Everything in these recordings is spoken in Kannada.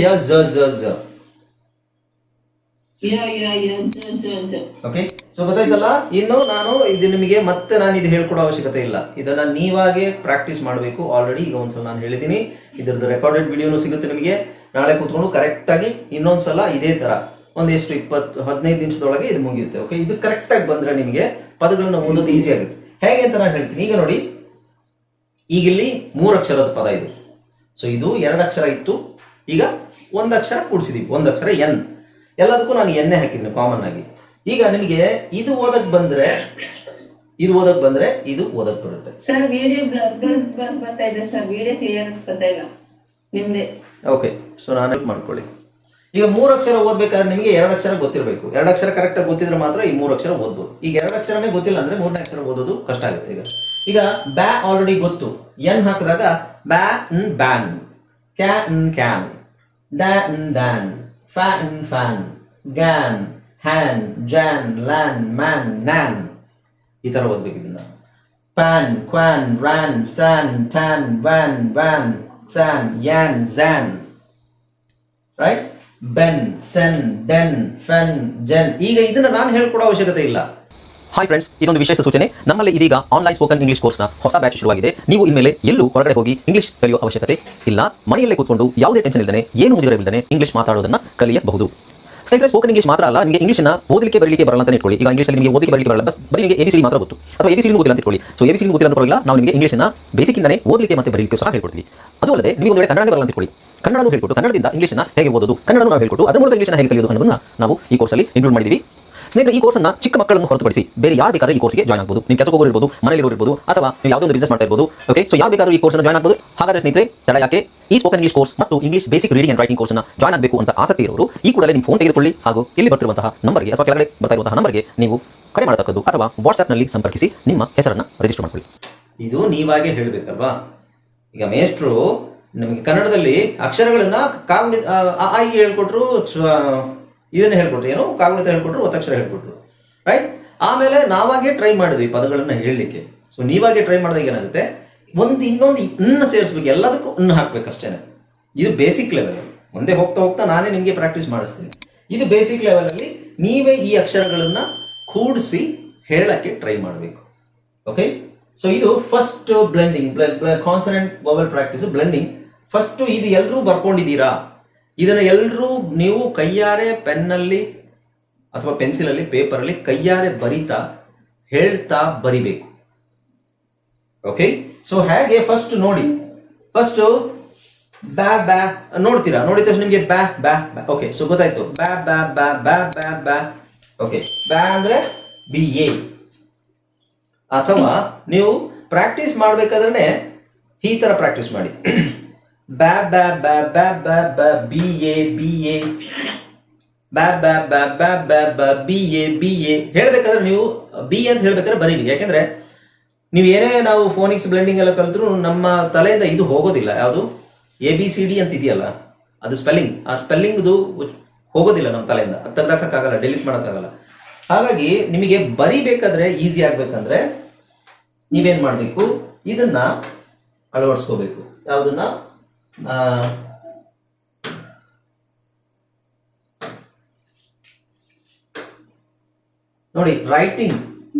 ಯ ಝ ಝ ಝ. ಓಕೆ, ಸೊ ಗೊತ್ತಾಯ್ತಲ್ಲ. ಇನ್ನು ನಾನು ಇದು ನಿಮಗೆ ಮತ್ತೆ ನಾನು ಇದು ಹೇಳ್ಕೊಡೋ ಅವಶ್ಯಕತೆ ಇಲ್ಲ, ಇದನ್ನ ನೀವಾಗೆ ಪ್ರಾಕ್ಟೀಸ್ ಮಾಡಬೇಕು. ಆಲ್ರೆಡಿ ಈಗ ಒಂದ್ಸಲ ನಾನು ಹೇಳಿದ್ದೀನಿ, ಇದ್ರದ್ದು ರೆಕಾರ್ಡೆಡ್ ವಿಡಿಯೋನು ಸಿಗುತ್ತೆ ನಿಮಗೆ. ನಾಳೆ ಕೂತ್ಕೊಂಡು ಕರೆಕ್ಟ್ ಆಗಿ ಇನ್ನೊಂದ್ಸಲ ಇದೇ ತರ ಒಂದು ಎಷ್ಟು 15 ನಿಮಿಷದೊಳಗೆ ಇದು ಮುಗಿಯುತ್ತೆ. ಓಕೆ, ಇದು ಕರೆಕ್ಟ್ ಆಗಿ ಬಂದ್ರೆ ನಿಮಗೆ ಪದಗಳನ್ನ ಓದೋದು ಈಸಿ ಆಗುತ್ತೆ. ಹೇಗೆ ಅಂತ ನಾನು ಹೇಳ್ತೀನಿ. ಈಗ ನೋಡಿ, ಈಗ ಇಲ್ಲಿ 3 ಅಕ್ಷರದ ಪದ ಇದು. ಸೊ ಇದು 2 ಅಕ್ಷರ ಇತ್ತು, ಈಗ 1 ಅಕ್ಷರ ಕೂಡಿಸಿದೀವಿ, 1 ಅಕ್ಷರ ಎನ್. ಎಲ್ಲದಕ್ಕೂ ನಾನು ಎನ್ನೇ ಹಾಕಿದ್ದೀನಿ ಕಾಮನ್ ಆಗಿ. ಈಗ ನಿಮಗೆ ಇದು ಓದಕ್ ಬಂದ್ರೆ ಇದು ಓದಕ್ ಬರುತ್ತೆ. ಸರ್ ವಿಡಿಯೋ ಬರ್ತಾ ಇದೆ ಸರ್, ವಿಡಿಯೋ ಕ್ಲಿಯರ್ ಬರ್ತಾ ಇಲ್ಲ ನಿಮ್ದೆ. ಓಕೆ, ಸೊ ನಾನು ಮಾಡ್ಕೊಳ್ಳಿ. ಈಗ 3 ಅಕ್ಷರ ಓದ್ಬೇಕಾದ್ರೆ ನಿಮಗೆ 2 ಅಕ್ಷರ ಗೊತ್ತಿರಬೇಕು. 2 ಅಕ್ಷರ ಕರೆಕ್ಟ್ ಆಗಿ ಗೊತ್ತಿದ್ರೆ ಮಾತ್ರ ಈ 3 ಅಕ್ಷರ ಓದ್ಬೋದು. ಈಗ 2 ಅಕ್ಷರನೇ ಗೊತ್ತಿಲ್ಲ ಅಂದ್ರೆ 3ನೇ ಅಕ್ಷರ ಓದೋದು ಕಷ್ಟ ಆಗುತ್ತೆ. ಈಗ ಬ್ಯಾ ಆಲ್ರೆಡಿ ಗೊತ್ತು, ಎನ್ ಹಾಕಿದಾಗ ಬ್ಯಾ ನ್ ಬ್ಯಾನ್, ಕ್ಯಾ ನ್ ಕ್ಯಾನ್, ಡ್ಯಾ ನ್ ಡ್ಯಾನ್, ಫ್ಯಾ ನ್ fan, gan, han, jan, lan, man, nan. ಈ ತರ ಓದ್ಬೇಕು ಇದನ್ನ. Pan, quan, ran, san, tan, van, van, san, yan, zan. Right? Ben, sen, den, fen, jen. ಈಗ ಇದನ್ನ ನಾನು ಹೇಳ್ಕೊಡೋ ಅವಶ್ಯಕತೆ ಇಲ್ಲ. ಹಾಯ್ ಫ್ರೆಂಡ್ಸ್, ಇದೊಂದು ವಿಶೇಷ ಸೂಚನೆ. ನಮ್ಮಲ್ಲಿ ಇದೀಗ ಆನ್ಲೈನ್ ಸ್ಪೋಕನ್ ಇಂಗ್ಲಿಷ್ ಕೋರ್ಸ್ನ ಹೊಸ ಬ್ಯಾಚ್ ಶುರುವಾಗಿದೆ. ನೀವು ಇನ್ಮೇಲೆ ಎಲ್ಲೂ ಹೊರಗಡೆ ಹೋಗಿ ಇಂಗ್ಲಿಷ್ ಕಲಿಯುವ ಅವಶ್ಯಕತೆ ಇಲ್ಲ. ಮನೆಯಲ್ಲೇ ಕೂತ್ಕೊಂಡು ಯಾವುದೇ ಟೆನ್ಷನ್ ಇಲ್ಲದೆ, ಏನು ಮುಗಿದರೆ ಇಲ್ಲದೆ ಇಂಗ್ಲಿಷ್ ಮಾತಾಡೋದನ್ನ ಕಲಿಯಬಹುದು. ಸ್ನೇಹಿತರೆ, ಸ್ಪೋಕನ್ ಇಂಗ್ಲಿಷ್ ಮಾತ್ರ ಅಲ್ಲ, ನಿಮಗೆ ಇಂಗ್ಲಿಷ್ನ ಓದಲಿಕ್ಕೆ ಬರಲಿಕ್ಕೆ ಬರಲ್ಲ ಅಂತ ಇಟ್ಕೊಳ್ಳಿ. ಈಗ ಇಂಗ್ಲಿಷಲ್ಲಿ ನಿಮಗೆ ಓದಲಿಕ್ಕೆ ಬರಲಿಕ್ಕೆ ಬರಲ್ಲ, ಬರೀ ನಿಮಗೆ ABCD ಮಾತ್ರ ಗೊತ್ತು, ಅಥವಾ ABCD ಗೊತ್ತಿಲ್ಲ ಅಂತ ಇಟ್ಕೊಳ್ಳಿ. ಸೊ ABCD ಗೊತ್ತಿಲ್ಲ ಅಂತ ಪರವಾಗಿಲ್ಲ, ನಾವು ನಿಮಗೆ ಇಂಗ್ಲಿಷ್ನ ಬೇಸಿಕ್ ಇಂದನೇ ಓದಲಿಕ್ಕೆ ಮತ್ತೆ ಬರಲಿಕ್ಕೆ ಸಹ ಹೇಳ್ಕೊಡ್ತೀವಿ. ಅದು ಅಲ್ಲದೆ ನಿಮಗೆ ಒಂದು ವೇಳೆ ಕನ್ನಡ ಬರಲ್ಲ ಅಂತ ಇಟ್ಕೊಳ್ಳಿ, ಕನ್ನಡನೂ ಹೇಳ್ಕೊಟ್ಟು ಕನ್ನಡದಿಂದ ಇಂಗ್ಲಿಷ್ನ ಹೇಗೆ ಓದೋದು, ಕನ್ನಡನೂ ನಾವು ಹೇಳ್ಕೊಟ್ಟು ಅದರ ಮೂಲಕ ಇಂಗ್ಲಿಷ್ನ ಹೇಗೆ ಕಲಿಯೋದು ಅನ್ನೋದನ್ನ ನಾವು ಈ ಕೋರ್ಸಲ್ಲಿ ಇನ್ಕ್ಲೂಡ್ ಮಾಡಿದ್ದೀವಿ. ಸ್ನೇಹಿತರೆ, ಈ ಕೋರ್ಸ್ನ ಚಿಕ್ಕ ಮಕ್ಕಳನ್ನು ಹೊರತುಪಡಿಸಿ ಬೇರೆ ಯಾರು ಬೇಕಾದ್ರೆ ಈ ಕೋರ್ಸ್ಗೆ ಜಾಯ್ನ್ ಆಗಬಹುದು. ನೀವು ಕೆಲಸಕ್ಕೆ ಹೋಗೋರು ಇರ್ಬೋದು, ಮನೆಯಲ್ಲಿ ಇರ್ಬೋದು, ಅಥವಾ ನೀವು ಯಾವುದೋ ಒಂದು ಬಿಸ್ನೆಸ್ ಮಾಡ್ತಾ ಇರ್ಬೋದು. ಓಕೆ, ಸೊ ಯಾರು ಬೇಕಾದ್ರೂ ಈ ಕೋರ್ಸ್ನ ಜಾಯ್ನ್ ಆಗಬಹುದು. ಹಾಗಾದ್ರೆ ಸ್ನೇಹಿತರೆ, ತಡ ಯಾಕೆ? ಈ ಸ್ಪೋಕನ್ ಇಂಗ್ಲಿಷ್ ಕೋರ್ಸ್ ಮತ್ತು English basic reading and writing ಕೋರ್ಸ್ನ ಜಾಯ್ನ್ ಆಗಬೇಕು ಅಂತ ಆಸಕ್ತಿ ಇರೋರು ಈ ಕೂಡಲೇ ನಿಮ್ಮ ಫೋನ್ ತೆಗೆದುಕೊಳ್ಳಿ, ಹಾಗೂ ಇಲ್ಲಿ ಬರ್ತಿರುವಂತಹ ನಂಬರ್ಗೆ ಅಥವಾ ಕೆಳಗಡೆ ಬರ್ತಾ ಇರುವಂತಹ ನಂಬರ್ಗೆ ನೀವು ಕರೆ ಮಾಡತಕ್ಕದ್ದು, ಅಥವಾ ವಾಟ್ಸ್ಆ್ಯಪ್ನಲ್ಲಿ ಸಂಪರ್ಕಿಸಿ ನಿಮ್ಮ ಹೆಸರನ್ನು ರಿಜಿಸ್ಟರ್ ಮಾಡ್ಕೊಳ್ಳಿ. ಇದು ನೀವಾಗೆ ಹೇಳಬೇಕಲ್ವಾ? ಈಗ ಮೇಷ್ಟ್ರು ನಮಗೆ ಕನ್ನಡದಲ್ಲಿ ಅಕ್ಷರಗಳನ್ನ ಆ ಈ ಹೇಳ್ಕೊಟ್ರು, ಇದನ್ನ ಹೇಳ್ಕೊಟ್ರು, ಏನು ಕಾಗುಣಿತ ಹೇಳ್ಕೊಟ್ರು, ಒತ್ತಕ್ಷರ ಹೇಳ್ಕೊಟ್ರು. ರೈಟ್? ಆಮೇಲೆ ನಾವಾಗೆ ಟ್ರೈ ಮಾಡಿದ್ವಿ ಪದಗಳನ್ನ ಹೇಳಲಿಕ್ಕೆ. ಸೊ ನೀವಾಗೆ ಟ್ರೈ ಮಾಡಿದಾಗ ಏನಾಗುತ್ತೆ, ಇನ್ನೊಂದು ಇನ್ನು ಸೇರಿಸ್ಬೇಕು, ಎಲ್ಲದಕ್ಕೂ ಇನ್ನು ಹಾಕ್ಬೇಕಷ್ಟೇನೆ. ಇದು ಬೇಸಿಕ್ ಲೆವೆಲ್. ಮುಂದೆ ಹೋಗ್ತಾ ಹೋಗ್ತಾ ನಾನೇ ನಿಮಗೆ ಪ್ರಾಕ್ಟೀಸ್ ಮಾಡಿಸ್ತೀನಿ. ಇದು ಬೇಸಿಕ್ ಲೆವೆಲ್ ಅಲ್ಲಿ ನೀವೇ ಈ ಅಕ್ಷರಗಳನ್ನ ಕೂಡಿಸಿ ಹೇಳಕ್ಕೆ ಟ್ರೈ ಮಾಡಬೇಕು. ಓಕೆ, ಸೊ ಇದು first blending, consonant vowel practice, blending first. ಇದು ಎಲ್ಲರೂ ಬರ್ಕೊಂಡಿದ್ದೀರಾ? ಇದನ್ನ ಎಲ್ಲರೂ ನೀವು ಕೈಯಾರೆ ಪೆನ್ನಲ್ಲಿ ಅಥವಾ ಪೆನ್ಸಿಲಲ್ಲಿ, ಪೇಪರಲ್ಲಿ ಕೈಯಾರೆ ಬರಿತಾ ಹೇಳ್ತಾ ಬರಿಬೇಕು. ಓಕೆ, ಸೊ ಹೇಗೆ ಫಸ್ಟ್ ನೋಡಿ. ಫಸ್ಟ್ ಬ್ಯಾ ಬ್ಯಾ ನೋಡ್ತೀರಾ, ನೋಡಿದ ತಕ್ಷಣ ನಿಮಗೆ ಬ್ಯಾ ಬ್ಯಾ ಬ್ಯಾ. ಓಕೆ, ಸೊ ಗೊತ್ತಾಯ್ತು. ಬ್ಯಾ ಬ್ಯಾ ಬ್ಯಾ ಬ್ಯಾ ಬ್ಯಾ ಬ್ಯಾ. ಓಕೆ, ಬ್ಯಾ ಅಂದ್ರೆ BA. ಅಥವಾ ನೀವು ಪ್ರಾಕ್ಟೀಸ್ ಮಾಡ್ಬೇಕಾದ್ರೆ ಈ ತರ ಪ್ರಾಕ್ಟೀಸ್ ಮಾಡಿ. ಬ್ಯಾ ಬ್ಯಾ ಬ್ಯಾ ಬ್ಯಾ ಬ್ಯಾ ಬ್ಯಾ BA BA, ಬ್ಯಾ ಬ್ಯಾ ಬ್ಯಾ ಬ್ಯಾ ಬ್ಯಾ ಬ್ಯಾ BA BA. ಹೇಳ್ಬೇಕಾದ್ರೆ ನೀವು B ಅಂತ ಹೇಳ್ಬೇಕಾದ್ರೆ ಬರೀರಿ. ಯಾಕೆಂದ್ರೆ ನೀವು ಏನೇ ನಾವು ಫೋನಿಕ್ಸ್ ಬ್ಲೆಂಡಿಂಗ್ ಎಲ್ಲ ಕಲಿತ್ರು ನಮ್ಮ ತಲೆಯಿಂದ ಇದು ಹೋಗೋದಿಲ್ಲ. ಯಾವುದು ABCD ಅಂತ ಇದೆಯಲ್ಲ, ಅದು ಸ್ಪೆಲ್ಲಿಂಗ್, ಆ ಸ್ಪೆಲ್ಲಿಂಗ್ದು ಹೋಗೋದಿಲ್ಲ ನಮ್ಮ ತಲೆಯಿಂದ. ಅದು ತೆಗ್ದಾಕಕ್ಕಾಗಲ್ಲ, ಡಿಲೀಟ್ ಮಾಡೋಕ್ಕಾಗಲ್ಲ. ಹಾಗಾಗಿ ನಿಮಗೆ ಬರಿಬೇಕಾದ್ರೆ ಈಸಿ ಆಗ್ಬೇಕಂದ್ರೆ ನೀವೇನ್ ಮಾಡ್ಬೇಕು, ಇದನ್ನ ಅಳವಡಿಸ್ಕೋಬೇಕು. ಯಾವುದನ್ನ? ನೋಡಿ, ರೈಟಿಂಗ್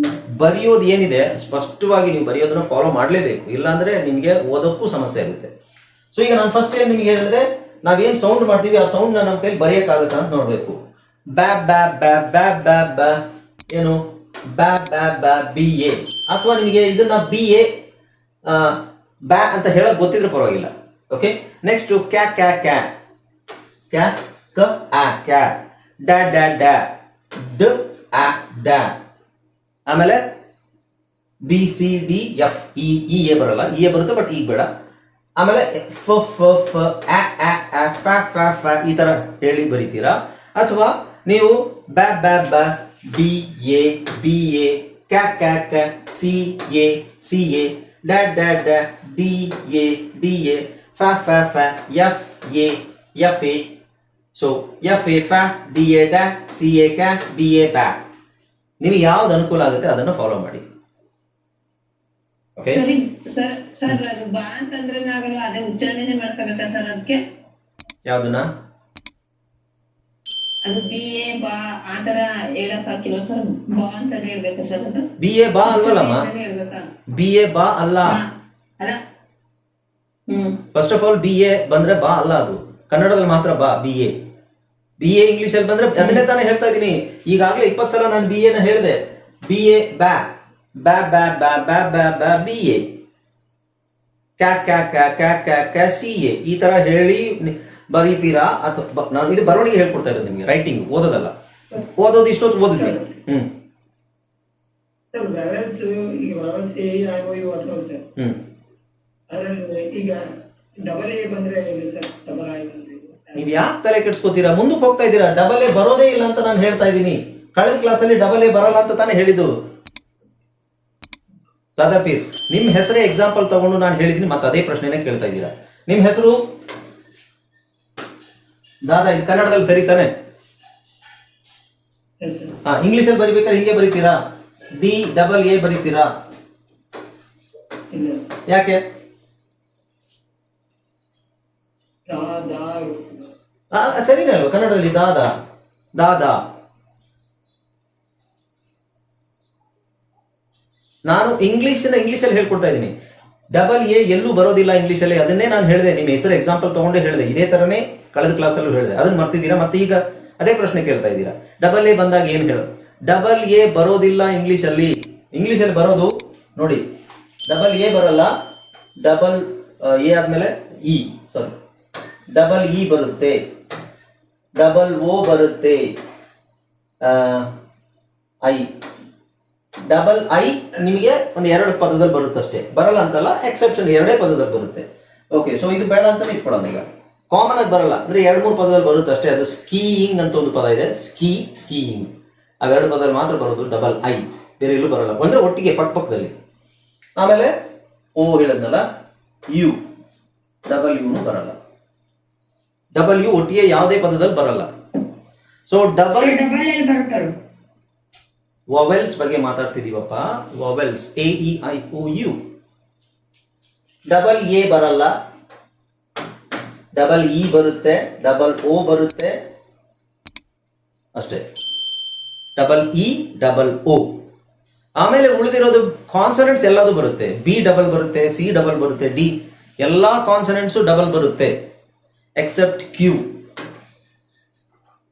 ಬರೆಯೋದು ಏನಿದೆ ಸ್ಪಷ್ಟವಾಗಿ ನೀವು ಬರೆಯೋದನ್ನ ಫಾಲೋ ಮಾಡಲೇಬೇಕು, ಇಲ್ಲಾಂದ್ರೆ ನಿಮಗೆ ಓದೋಕ್ಕೂ ಸಮಸ್ಯೆ ಆಗುತ್ತೆ. ಸೊ ಈಗ ನಾನು ಫಸ್ಟ್ ಏನ್ ನಿಮಗೆ ಹೇಳಿದೆ, ನಾವೇನ್ ಸೌಂಡ್ ಮಾಡ್ತೀವಿ ಆ ಸೌಂಡ್ ನಮ್ಮ ಕೈಲಿ ಬರೆಯಕ್ಕಾಗತ್ತಾ ಅಂತ ನೋಡ್ಬೇಕು. ಬ್ಯಾ ಬ್ಯಾ ಬ್ಯಾ ಬ್ಯಾ ಬ್ಯಾ ಬ್ಯಾ, ಏನು ಬ್ಯಾ ಬ್ಯಾ ಬ್ಯಾ BA. ಅಥವಾ ನಿಮಗೆ ಇದನ್ನ BA ಬ್ಯಾ ಅಂತ ಹೇಳಕ್ ಗೊತ್ತಿದ್ರೆ ಪರವಾಗಿಲ್ಲ. ಓಕೆ, ನೆಕ್ಸ್ಟ್ ಕ್ಯಾ ಕ್ಯಾ ಕ್ಯಾ ಕ್ಯಾ, ಕ ಆ ಕ್ಯಾ, ಡ ಡ ಡ, ಡ ಆ ಡ. ಆಮೇಲೆ BCD F, E ಎ ಬರಲ್ಲ, ಎ ಬರುತ್ತೆ ಬಟ್ ಈಗ ಬೇಡ. ಆಮೇಲೆ ಫ ಫ ಫ ಆ ಆ ಆ, ಫ ಫ ಫ ಈ ತರ ಹೇಳಿ ಬರೀತೀರಾ. ಅಥವಾ ನೀವು ಬ್ಯಾ ಬ್ಯಾ ಬ್ಯಾ BA BA, ಕ್ಯಾ ಕ್ಯಾ ಕ್ಯಾ CA CA, ಡ ಡ ಡ DA DA, ಫ ಫ ಫ FA FA. ಸೊ FA ಫ, DA ಡ, CA ಕ್ಯಾ, BA ಬ್ಯಾ. ನಿಮಗೆ ಯಾವ್ದು ಅನುಕೂಲ ಆಗುತ್ತೆ ಅದನ್ನ ಫಾಲೋ ಮಾಡಿ. ಓಕೆ ಸರ್, ಅದು ಬಾ ಅಂತಂದ್ರೆ ನಾವೆಲ್ಲ ಅದೇ ಉಚ್ಚಾರಣೆ ಮಾಡ್ಕೋಬೇಕಾ ಸರ್? ಅದಕ್ಕೆ ಯಾವ್ದನ್ನ ಅದು ಬಿ ಎ ಬಾ ಆ ತರ ಹೇಳಕ್ ಹಾಕಿಲ್ಲ ಸರ್, ಬಾ ಅಂತಾನೆ ಹೇಳ್ಬೇಕಾ ಸರ್ ಅದು? ಬಿ ಎ ಬಾ ಅಲ್ವಲ್ಲಮ್ಮ, ಅಂತಾನೆ ಹೇಳ್ಬೇಕಾ? ಬಿ ಎ ಬಾ ಅಲ್ಲ. ಅಲ್ಲ. First of all B A ಬಂದ್ರೆ ಬಾ ಅಲ್ಲ, ಅದು ಕನ್ನಡದಲ್ಲಿ ಮಾತ್ರ ಬಾ. ಬಿ ಎ ಇಂಗ್ಲಿಷ್ ಅಲ್ಲಿ ಬಂದ್ರೆ ಅದನ್ನೇ ತಾನೇ ಹೇಳ್ತಾ ಇದೀನಿ. ಈಗಾಗಲೇ 20 ಸಲ ನಾನು ಬಿ ಎನ ಹೇಳಿದೆ. ಬಿ ಎ ಬ್ಯಾ ಬ್ಯಾ ಬ್ಯಾ ಬ್ಯಾ ಬ್ಯಾ ಬ್ಯಾ ಬ್ಯಾ ಬಿ ಎ ಕ್ಯಾ ಕ್ಯಾ ಕ್ಯಾ ಕ್ಯಾ ಕ್ಯಾ ಕ್ಯಾ ಸಿ ಎ ಈ ತರ ಹೇಳಿ ಬರೀತೀರಾ ಅಥವಾ ನಾನು ಇದು ಬರವಣಿಗೆ ಹೇಳ್ಕೊಡ್ತಾ ಇರೋದು ನಿಮ್ಗೆ, ರೈಟಿಂಗ್ ಓದೋದಲ್ಲ. ಓದೋದು ಇಷ್ಟೊತ್ತು ಓದಿದ್ವಿ. ಸರ್ ವ್ಯಾವೆಲ್ಸ್ ಈಗ ವ್ಯಾವೆಲ್ಸ್ ಎ ಐ ಓ ಯು ಅಥವಾ ಸರ್ ಅದರಲ್ಲಿ ಈಗ ಡಬಲ್ ಎ ಬಂದ್ರೆ ಏನು ಸರ್? ಡಬಲ್ ಐ ಬಂದ್ರೆ ನೀವ್ ಯಾಕೆ ತಲೆ ಕೆಡ್ಸ್ಕೊತೀರಾ? ಮುಂದಕ್ಕೆ ಹೋಗ್ತಾ ಇದ್ದೀರಾ. ಡಬಲ್ ಎ ಬರೋದೇ ಇಲ್ಲ ಅಂತ ನಾನು ಹೇಳ್ತಾ ಇದ್ದೀನಿ. ಕಳೆದ ಕ್ಲಾಸಲ್ಲಿ ಡಬಲ್ ಎ ಬರಲ್ಲ ಅಂತ ತಾನೇ ಹೇಳಿದ್ದು. ದಾದಾಪೀರ್ ನಿಮ್ ಹೆಸರೇ ಎಕ್ಸಾಂಪಲ್ ತಗೊಂಡು ನಾನು ಹೇಳಿದೀನಿ, ಮತ್ತೆ ಅದೇ ಪ್ರಶ್ನೆನೇ ಕೇಳ್ತಾ ಇದ್ದೀರಾ. ನಿಮ್ ಹೆಸರು ದಾದಾ, ಇದು ಕನ್ನಡದಲ್ಲಿ ಸರಿ ತಾನೆ? ಇಂಗ್ಲಿಷ್ ಅಲ್ಲಿ ಬರಿಬೇಕಾದ್ರೆ ಹೀಗೆ ಬರೀತೀರಾ? ಡಿ ಡಬಲ್ ಎ ಬರೀತೀರಾ? ಯಾಕೆ? ಸರಿನೇ ಅಲ್ವಾ ಕನ್ನಡದಲ್ಲಿ? ದಾದಾ ದಾದಾ. ನಾನು ಇಂಗ್ಲಿಷಲ್ಲಿ ಹೇಳ್ಕೊಡ್ತಾ ಇದ್ದೀನಿ. ಡಬಲ್ ಎ ಎಲ್ಲೂ ಬರೋದಿಲ್ಲ ಇಂಗ್ಲಿಷಲ್ಲಿ. ಅದನ್ನೇ ನಾನು ಹೇಳಿದೆ, ನಿಮ್ಮ ಹೆಸರು ಎಕ್ಸಾಂಪಲ್ ತಗೊಂಡೇ ಹೇಳಿದೆ. ಇದೇ ತರನೇ ಕಳೆದ ಕ್ಲಾಸಲ್ಲೂ ಹೇಳಿದೆ. ಅದನ್ನ ಮರ್ತಿದ್ದೀರಾ, ಮತ್ತೆ ಈಗ ಅದೇ ಪ್ರಶ್ನೆ ಕೇಳ್ತಾ ಇದ್ದೀರಾ. ಡಬಲ್ ಎ ಬಂದಾಗ ಏನ್ ಹೇಳೋದು? ಡಬಲ್ ಎ ಬರೋದಿಲ್ಲ ಇಂಗ್ಲಿಷಲ್ಲಿ ಬರೋದು ನೋಡಿ, ಡಬಲ್ ಎ ಬರಲ್ಲ. ಡಬಲ್ ಎ ಆದ್ಮೇಲೆ ಇ, ಸಾರಿ, ಡಬಲ್ ಇ ಬರುತ್ತೆ, ಡಬಲ್ ಓ ಬರುತ್ತೆ, ಐ. ಡಬಲ್ ಐ ನಿಮಗೆ ಒಂದು 2 ಪದದಲ್ಲಿ ಬರುತ್ತಷ್ಟೇ, ಬರಲ್ಲ ಅಂತಲ್ಲ, ಎಕ್ಸೆಪ್ಷನ್ 2 ಪದದಲ್ಲಿ ಬರುತ್ತೆ. ಓಕೆ, ಸೊ ಇದು ಬೇಡ ಅಂತಾನೆ ಇಟ್ಕೊಳ್ಳೋಣ. ಈಗ ಕಾಮನ್ ಆಗಿ ಬರಲ್ಲ ಅಂದ್ರೆ 2-3 ಪದದಲ್ಲಿ ಬರುತ್ತೆ ಅಷ್ಟೇ. ಅದು ಸ್ಕೀಯಿಂಗ್ ಅಂತ ಒಂದು ಪದ ಇದೆ, ಸ್ಕೀಯಿಂಗ್, ಅವೆರಡು ಪದದಲ್ಲಿ ಮಾತ್ರ ಬರೋದು ಡಬಲ್ ಐ, ಬೇರೆ ಎಲ್ಲೂ ಬರಲ್ಲ. ಅಂದ್ರೆ ಒಟ್ಟಿಗೆ ಪಕ್ಕದಲ್ಲಿ. ಆಮೇಲೆ ಓ ಹೇಳದ್ನಲ್ಲ, ಯು, ಡಬಲ್ ಯುನು ಬರಲ್ಲ. ಡಬಲ್ ಯು ಒಟ್ಟಿಗೆ ಯಾವುದೇ ಪದದಲ್ಲಿ ಬರಲ್ಲ. ಸೊ ಡಬಲ್ ವಾವೆಲ್ಸ್ ಬಗ್ಗೆ ಮಾತಾಡ್ತಿದೀವಪ್ಪ. Vowels A E I O U. Double A ಬರಲ್ಲ, ಡಬಲ್ ಇ ಬರುತ್ತೆ, ಡಬಲ್ ಓ ಬರುತ್ತೆ ಅಷ್ಟೇ. Double E, double O. ಆಮೇಲೆ ಉಳಿದಿರೋದು ಕಾನ್ಸನೆಂಟ್ಸ್ ಎಲ್ಲದೂ ಬರುತ್ತೆ. ಬಿ ಡಬಲ್ ಬರುತ್ತೆ, ಸಿ ಡಬಲ್ ಬರುತ್ತೆ, ಡಿ ಎಲ್ಲಾ ಕಾನ್ಸನೆಂಟ್ಸು ಡಬಲ್ ಬರುತ್ತೆ ಎಕ್ಸೆಪ್ಟ್ ಕ್ಯೂ.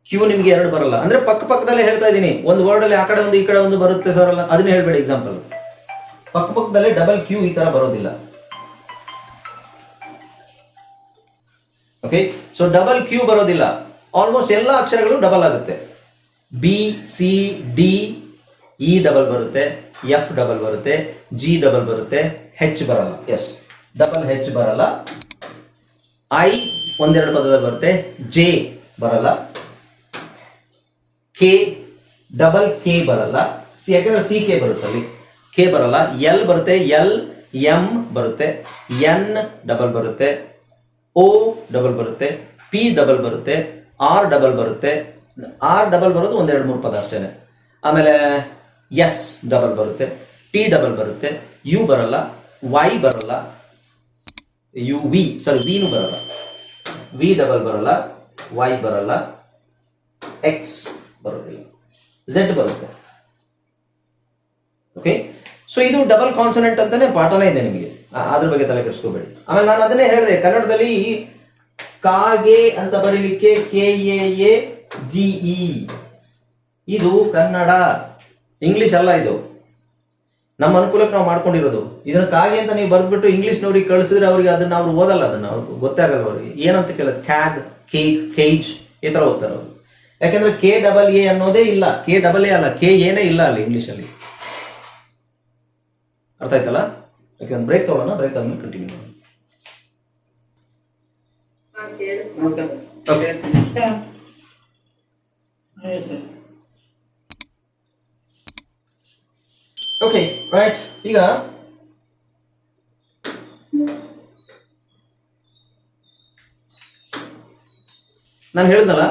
ಕ್ಯೂ ನಿಮ್ಗೆ 2 ಬರಲ್ಲ. ಅಂದ್ರೆ ಪಕ್ಕದಲ್ಲೇ ಹೇಳ್ತಾ ಇದ್ದೀನಿ. ಒಂದು ವರ್ಡ್ ಅಲ್ಲಿ ಆ ಕಡೆ ಒಂದು ಈ ಕಡೆ ಒಂದು ಬರುತ್ತೆ ಸರ್ ಅಲ್ಲ, ಅದನ್ನ ಹೇಳ್ಬೇಡಿ. ಎಕ್ಸಾಂಪಲ್ ಪಕ್ಕದಲ್ಲೇ ಡಬಲ್ ಕ್ಯೂ ಈ ತರ ಬರೋದಿಲ್ಲ. ಓಕೆ, ಸೊ ಡಬಲ್ ಕ್ಯೂ ಬರೋದಿಲ್ಲ. ಆಲ್ಮೋಸ್ಟ್ ಎಲ್ಲ ಅಕ್ಷರಗಳು ಡಬಲ್ ಆಗುತ್ತೆ. B, C, D, E double ಬರುತ್ತೆ, ಎಫ್ ಡಬಲ್ ಬರುತ್ತೆ, ಜಿ ಡಬಲ್ ಬರುತ್ತೆ, ಹೆಚ್ ಬರಲ್ಲ. ಎಸ್, ಡಬಲ್ ಹೆಚ್ ಬರಲ್ಲ. ಐ 1-2 ಪದದಲ್ಲಿ ಬರುತ್ತೆ, ಜೆ ಬರಲ್ಲ, ಕೆ ಡಬಲ್ ಕೆ ಬರಲ್ಲ, ಯಾಕಂದ್ರೆ ಸಿ ಕೆ ಬರುತ್ತೆ ಅಲ್ಲಿ, ಕೆ ಬರಲ್ಲ. ಎಲ್ ಬರುತ್ತೆ, ಎಲ್ ಎಂ ಬರುತ್ತೆ, ಎನ್ ಡಬಲ್ ಬರುತ್ತೆ, ಓ ಡಬಲ್ ಬರುತ್ತೆ, ಪಿ ಡಬಲ್ ಬರುತ್ತೆ, ಆರ್ ಡಬಲ್ ಬರುತ್ತೆ. ಆರ್ ಡಬಲ್ ಬರೋದು 1-2-3 ಪದ ಅಷ್ಟೇನೆ. ಆಮೇಲೆ ಎಸ್ ಡಬಲ್ ಬರುತ್ತೆ, ಟಿ ಡಬಲ್ ಬರುತ್ತೆ, ಯು ಬರಲ್ಲ, ವೈ ಬರಲ್ಲ, ಯು ವಿ ಸಾರಿ ವಿನು ಬರಲ್ಲ, ವಿ ಡಬಲ್ ಬರಲ್ಲ, ವೈ ಬರಲ್ಲ, ಎಕ್ಸ್ ಬರೋದಿಲ್ಲ, ಝೆಡ್ ಬರುತ್ತೆ. ಓಕೆ, ಸೊ ಇದು ಡಬಲ್ ಕಾನ್ಸನೆಂಟ್ ಅಂತಾನೆ ಪಾಠನೇ ಇದೆ ನಿಮಗೆ, ಅದ್ರ ಬಗ್ಗೆ ತಲೆ ಕೆಡಿಸ್ಕೋಬೇಡಿ. ಆಮೇಲೆ ನಾನು ಅದನ್ನೇ ಹೇಳಿದೆ, ಕನ್ನಡದಲ್ಲಿ ಕಾಗೆ ಅಂತ ಬರೀಲಿಕ್ಕೆ KAAGE, ಇದು ಕನ್ನಡ, ಇಂಗ್ಲಿಷ್ ಅಲ್ಲ. ಇದು ನಮ್ಮ ಅನುಕೂಲಕ್ಕೆ ನಾವು ಮಾಡ್ಕೊಂಡಿರೋದು. ಇದನ್ನ ಕಾಗೆ ಅಂತ ನೀವು ಬರ್ದ್ಬಿಟ್ಟು ಇಂಗ್ಲಿಷ್ನವ್ರಿಗೆ ಕಳಿಸಿದ್ರೆ ಅವ್ರಿಗೆ ಅದನ್ನ ಅವ್ರು ಓದಲ್ಲ, ಅದನ್ನ ಅವ್ರಿಗೆ ಗೊತ್ತೇ ಆಗಲ್ಲ. ಅವ್ರಿಗೆ ಏನಂತ ಕೇಳೋದು, ಕ್ಯಾಗ್, ಕೇಕ್, ಕೇಜ್ ಈ ತರ ಓದ್ತಾರೆ ಅವರು. ಯಾಕಂದ್ರೆ KAA ಅನ್ನೋದೇ ಇಲ್ಲ, KAA ಅಲ್ಲ, KAನೇ ಇಲ್ಲ ಅಲ್ಲಿ ಇಂಗ್ಲಿಷ್ ಅಲ್ಲಿ. ಅರ್ಥ ಆಯ್ತಲ್ಲ? ಓಕೆ, ಒಂದು ಬ್ರೇಕ್ ತಗೊಳ್ಳೋಣ, ಬ್ರೇಕ್ ಆದ್ಮೇಲೆ ಕಂಟಿನ್ಯೂ ಮಾಡೋಣ. Okay right. ಈಗ ನಾನು ಹೇಳಿದ್ನಲ್ಲ,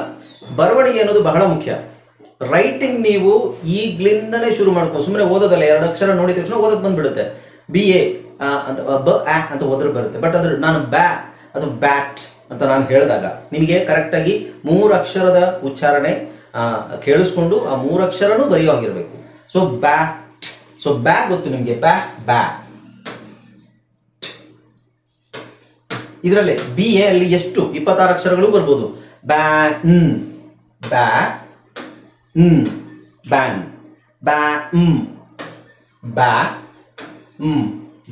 ಬರವಣಿಗೆ ಅನ್ನೋದು ಬಹಳ ಮುಖ್ಯ. ರೈಟಿಂಗ್ ನೀವು ಈಗ್ಲಿಂದನೇ ಶುರು ಮಾಡ್ಕೊಂಡು ಸುಮ್ಮನೆ ಓದೋದಲ್ಲ. 2 ಅಕ್ಷರ ನೋಡಿದ ತಕ್ಷಣ ಓದಕ್ ಬಂದ್ಬಿಡುತ್ತೆ. BA ಅಂತ ಬ ಅಂತ ಓದ್ರೆ ಬರುತ್ತೆ. ಬಟ್ ಅದ್ರ ನಾನು ಬ್ಯಾ ಅದು ಬ್ಯಾಟ್ ಅಂತ ನಾನು ಹೇಳಿದಾಗ ನಿಮಗೆ ಕರೆಕ್ಟಾಗಿ 3 ಅಕ್ಷರದ ಉಚ್ಚಾರಣೆ ಕೇಳಿಸ್ಕೊಂಡು ಆ 3 ಅಕ್ಷರನೂ ಬರೆಯೋ ಆಗಿರ್ಬೇಕು. ಸೊ ಬ್ಯಾ ಗೊತ್ತು ನಿಮಗೆ, ಬ್ಯಾ. ಇದರಲ್ಲಿ ಬಿ ಎ ಅಲ್ಲಿ ಎಷ್ಟು 26 ಅಕ್ಷರಗಳು ಬರ್ಬೋದು. Ban, ban,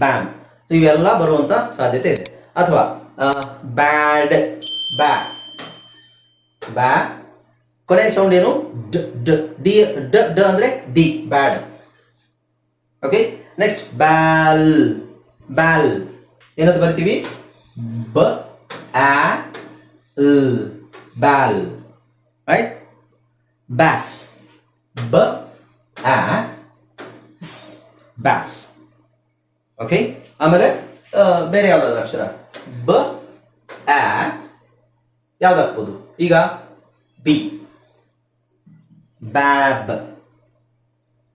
ಬ್ಯಾಮ್. ಇವೆಲ್ಲ ಬರುವಂತ ಸಾಧ್ಯತೆ ಇದೆ. ಅಥವಾ ಬ್ಯಾಡ್, ಬ್ಯಾ ಕೊನೆ ಸೌಂಡ್ ಏನು, ಡಿ ಅಂದ್ರೆ ಡಿ, ಬ್ಯಾಡ್. ಓಕೆ, ನೆಕ್ಸ್ಟ್ ಬ್ಯಾಲ್ ಏನಂತ ಬರಿತೀವಿ, ಬ್ಯಾಲ್, ರೈಟ್. ಬ್ಯಾಸ್, ಬ್ಯಾಸ್. ಓಕೆ, ಆಮೇಲೆ ಬೇರೆ ಯಾವ್ದಾದ್ರು ಅಕ್ಷರ ಯಾವ್ದಾಗ್ಬೋದು ಈಗ, ಬಿ,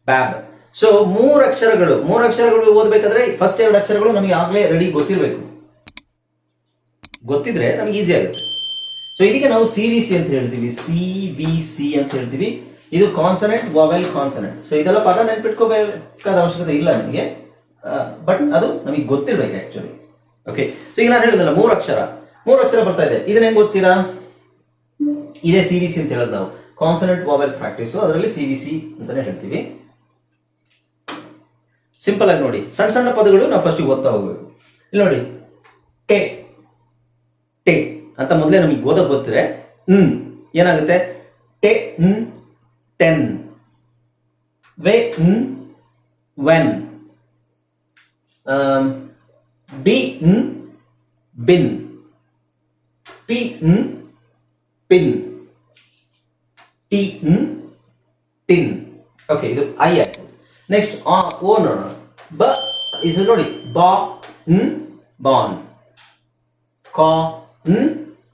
ಬ್ಯಾಬ್. ಸೊ 3 ಅಕ್ಷರಗಳು ಓದಬೇಕಾದ್ರೆ ಫಸ್ಟ್ 2 ಅಕ್ಷರಗಳು ನಮಗೆ ಆಗ್ಲೇ ರೆಡಿ ಗೊತ್ತಿದ್ರೆ ನಮಗೆ ಈಸಿ ಆಗುತ್ತೆ. ಸೊ ಇದಕ್ಕೆ ನಾವು CVC ಅಂತ ಹೇಳ್ತೀವಿ, CVC ಅಂತ ಹೇಳ್ತೀವಿ. ಇದು ಕಾನ್ಸನೆಂಟ್, ವಾವೆಲ್, ಕಾನ್ಸನೆಂಟ್. ಸೊ ಇದೆಲ್ಲ ಪದ ನೆನ್ಪಿಟ್ಕೋಬೇಕಾದ ಅವಶ್ಯಕತೆ ಇಲ್ಲ ನಮಗೆ, ಬಟ್ ಅದು ನಮಗೆ ಗೊತ್ತಿರ್ಬೇಕು ಆಕ್ಚುಲಿ. ಓಕೆ, ಸೊ ಈಗ ನಾನು ಹೇಳಿದ್ನಲ್ಲ 3 ಅಕ್ಷರ ಬರ್ತಾ ಇದೆ. ಇದನ್ನ ಹೆಂಗ್ ಗೊತ್ತೀರಾ, ಇದೇ CVC ಅಂತ ಹೇಳೋದು ನಾವು. ಕಾನ್ಸನೆಂಟ್ ವಾವೆಲ್ ಪ್ರಾಕ್ಟೀಸ್, ಅದರಲ್ಲಿ CVC ಅಂತಾನೆ ಹೇಳ್ತೀವಿ. ಸಿಂಪಲ್ ಆಗಿ ನೋಡಿ, ಸಣ್ಣ ಪದಗಳು ನಾವು ಫಸ್ಟ್ ಓದ್ತಾ ಹೋಗ್ಬೇಕು. ಇಲ್ಲಿ ನೋಡಿ, ಟೆ ಅಂತ ಮೊದಲೇ ನಮಗೆ ಓದಕ್ ಗೊತ್ತಿದ್ರೆ ಏನಾಗುತ್ತೆ, ಟೆ ten, wen, B bin, P pin, T tin. Okay, ಇದು ಐ ಆಯ್ತು. ನೆಕ್ಸ್ಟ್ ಓ ನೋಡೋಣ. ಇದು ನೋಡಿ, ಬಾನ್,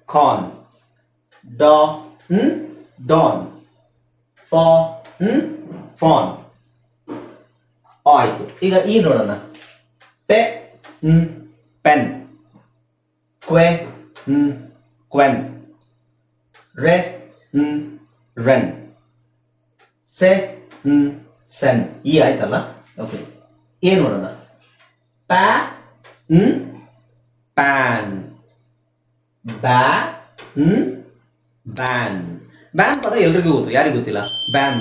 ಕಾನ್, ಡಾನ್, ಫಾನ್ ಆಯ್ತು. ಈಗ ಈ ನೋಡೋಣ, ಪೆನ್, ಕ್ವೆನ್, ರೆನ್, ಸೆನ್. ಈ ಆಯ್ತಲ್ಲ. ಓಕೆ, ಏನ್ ನೋಡೋಣ, ಪ್ಯಾನ್, ಬ್ಯಾನ್ ಪದ ಎಲ್ರಿಗೂ ಗೊತ್ತು, ಯಾರಿಗೂ ಗೊತ್ತಿಲ್ಲ.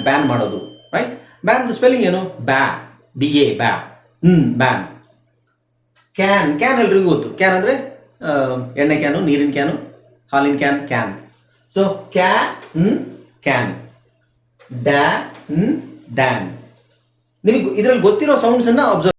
ಬ್ಯಾನ್ ಮಾಡೋದು, ರೈಟ್. ಬ್ಯಾನ್ ಸ್ಪೆಲ್ಲಿಂಗ್ ಏನು, BA, ಬ್ಯಾನ್. ಕ್ಯಾನ್ ಎಲ್ರಿಗೂ ಗೊತ್ತು. ಕ್ಯಾನ್ ಅಂದ್ರೆ ಎಣ್ಣೆ ಕ್ಯಾನು, ನೀರಿನ ಕ್ಯಾನು, ಹಾಲಿನ ಕ್ಯಾನ್. So can, Dan. ನಿಮಗೆ ಇದರಲ್ಲಿ ಗೊತ್ತಿರೋ ಸೌಂಡ್ಸ್ ಅನ್ನ ಅಬ್ಸರ್ವ್